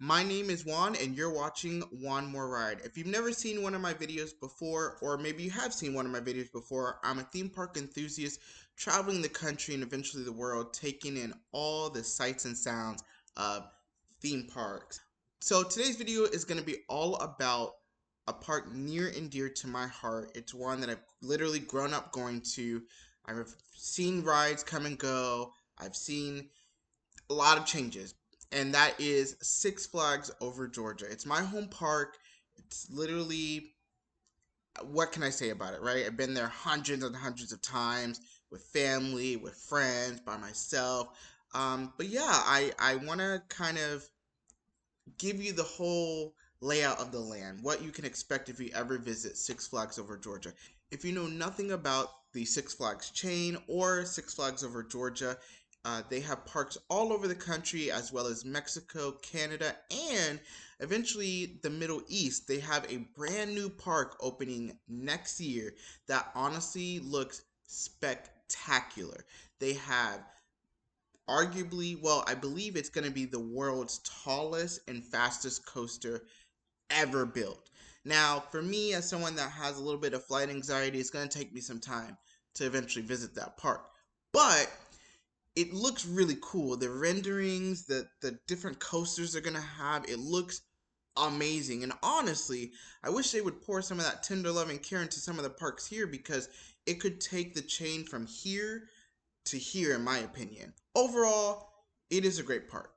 My name is Juan and you're watching One More Ride. If you've never seen one of my videos before, or maybe you have seen one of my videos before, I'm a theme park enthusiast traveling the country and eventually the world, taking in all the sights and sounds of theme parks. So today's video is going to be all about a park near and dear to my heart. It's one that I've literally grown up going to. I've seen rides come and go. I've seen a lot of changes, and that is Six Flags over Georgia. It's my home park. It's literally, what can I say about it, right? I've been there hundreds and hundreds of times with family, with friends, by myself. But yeah, I want to kind of give you the whole layout of the land, what you can expect if you ever visit Six Flags over Georgia. If you know nothing about the Six Flags chain or Six Flags over Georgia, they have parks all over the country, as well as Mexico, Canada, and eventually the Middle East. They have a brand new park opening next year that honestly looks spectacular. They have arguably, well, I believe it's going to be the world's tallest and fastest coaster ever built. Now, for me, as someone that has a little bit of flight anxiety, it's going to take me some time to eventually visit that park. But it looks really cool. The renderings, the different coasters they're going to have, it looks amazing. And honestly, I wish they would pour some of that tender love and care into some of the parks here, because it could take the chain from here to here, in my opinion. Overall, it is a great park.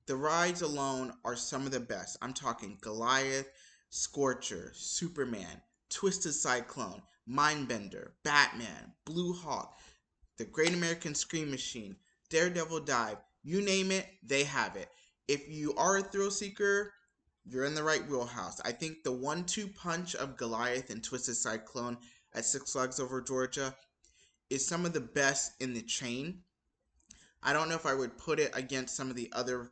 The rides alone are some of the best. I'm talking Goliath, Scorcher, Superman, Twisted Cyclone, Mindbender, Batman, Blue Hawk, the Great American Scream Machine, Daredevil Dive, you name it, they have it. If you are a thrill seeker, you're in the right wheelhouse. I think the 1-2 punch of Goliath and Twisted Cyclone at Six Flags over Georgia is some of the best in the chain. I don't know if I would put it against some of the other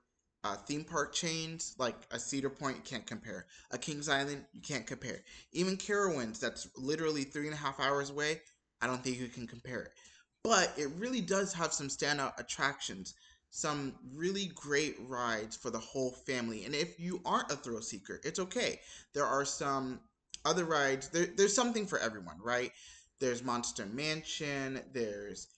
theme park chains, like a Cedar Point, you can't compare. A Kings Island, you can't compare. Even Carowinds, that's literally 3.5 hours away, I don't think you can compare it. But it really does have some standout attractions, some really great rides for the whole family. And if you aren't a thrill seeker, it's okay. There are some other rides. There's something for everyone, right? There's Monster Mansion, there's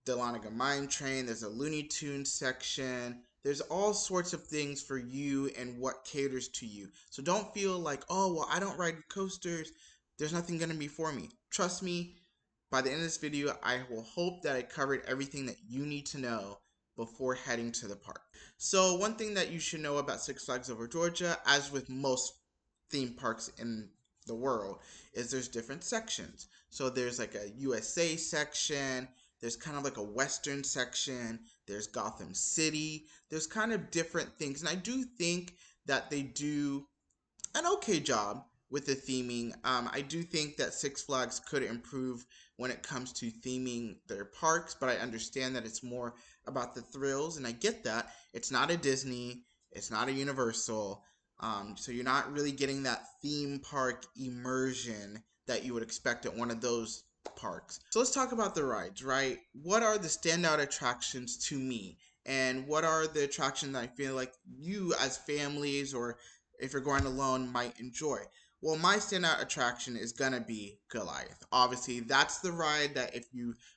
Delaniga Mine Train, there's a Looney Tunes section. There's all sorts of things for you and what caters to you. So don't feel like, oh, well, I don't ride coasters, there's nothing going to be for me. Trust me, by the end of this video, I will hope that I covered everything that you need to know before heading to the park. So one thing that you should know about Six Flags over Georgia, as with most theme parks in the world, is there's different sections. So there's like a USA section, there's kind of like a Western section, there's Gotham City, there's kind of different things. And I do think that they do an okay job with the theming. I do think that Six Flags could improve when it comes to theming their parks, but I understand that it's more about the thrills, and I get that. It's not a Disney, it's not a Universal, so you're not really getting that theme park immersion that you would expect at one of those parks. So let's talk about the rides, right? What are the standout attractions to me? And what are the attractions that I feel like you as families, or if you're going alone, might enjoy? Well, my standout attraction is gonna be Goliath. Obviously, that's the ride that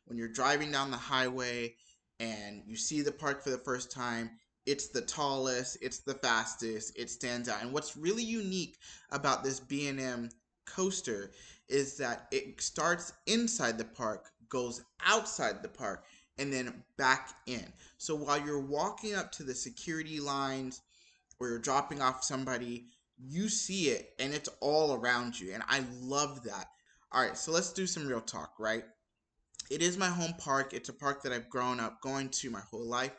when you're driving down the highway and you see the park for the first time, it's the tallest, it's the fastest, it stands out. And what's really unique about this B&M coaster is that it starts inside the park, goes outside the park, and then back in. So while you're walking up to the security lines, or you're dropping off somebody, you see it and it's all around you. And I love that. All right, so let's do some real talk, right? It is my home park. It's a park that I've grown up going to my whole life.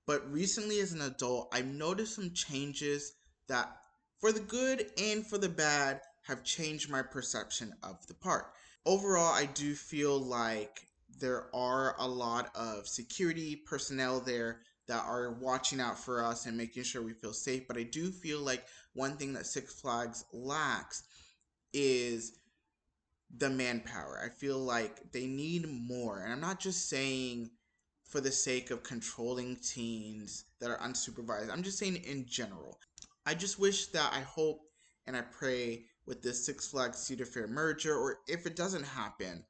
But recently, as an adult, I've noticed some changes that, for the good and for the bad, have changed my perception of the park. Overall, I do feel like there are a lot of security personnel there that are watching out for us and making sure we feel safe. But I do feel like one thing that Six Flags lacks is the manpower. I feel like they need more. And I'm not just saying for the sake of controlling teens that are unsupervised. I'm just saying in general. I just wish that I hope and I pray with this Six Flags Cedar Fair merger, or if it doesn't happen,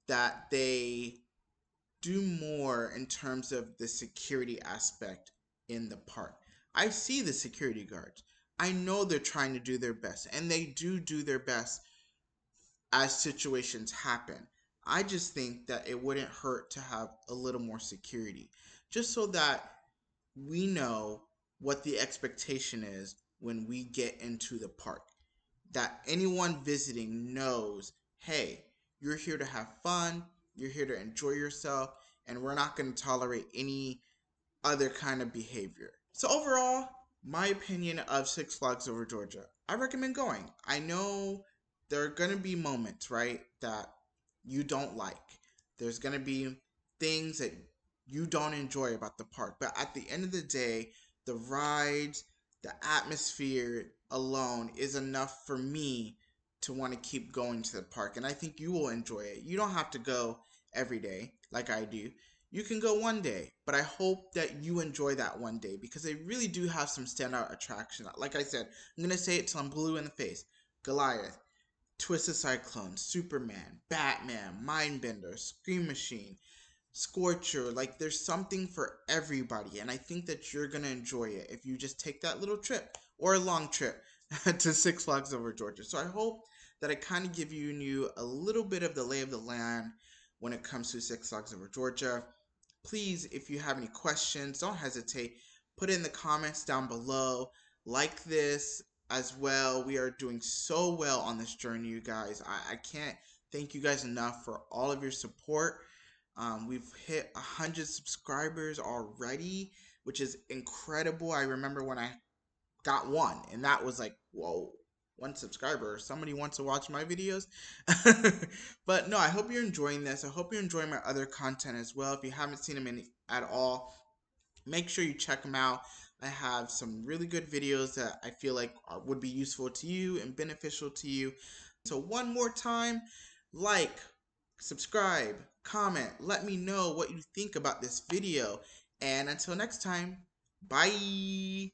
that they do more in terms of the security aspect in the park. I see the security guards. I know they're trying to do their best, and they do their best as situations happen. I just think that it wouldn't hurt to have a little more security, just so that we know what the expectation is when we get into the park. That anyone visiting knows, hey, you're here to have fun, you're here to enjoy yourself, and we're not going to tolerate any other kind of behavior. So overall, my opinion of Six Flags Over Georgia, I recommend going. I know there are going to be moments, right, that you don't like. There's going to be things that you don't enjoy about the park. But at the end of the day, the rides, the atmosphere alone is enough for me to want to keep going to the park. And I think you will enjoy it. You don't have to go every day like I do. You can go one day, but I hope that you enjoy that one day because they really do have some standout attraction. Like I said, I'm going to say it till I'm blue in the face. Goliath, Twisted Cyclone, Superman, Batman, Mindbender, Scream Machine, Scorcher. Like there's something for everybody, and I think that you're going to enjoy it if you just take that little trip or a long trip to Six Flags Over Georgia. So I hope that I kind of give you a little bit of the lay of the land when it comes to Six Flags Over Georgia. Please, if you have any questions, don't hesitate. Put it in the comments down below. Like this as well. We are doing so well on this journey, you guys. I can't thank you guys enough for all of your support. We've hit 100 subscribers already, which is incredible. I remember when I got one, and that was like, whoa, one subscriber. Somebody wants to watch my videos. But no, I hope you're enjoying this. I hope you're enjoying my other content as well. If you haven't seen them at all, make sure you check them out. I have some really good videos that I feel like would be useful to you and beneficial to you. So one more time, like, subscribe, comment, let me know what you think about this video. And until next time, bye.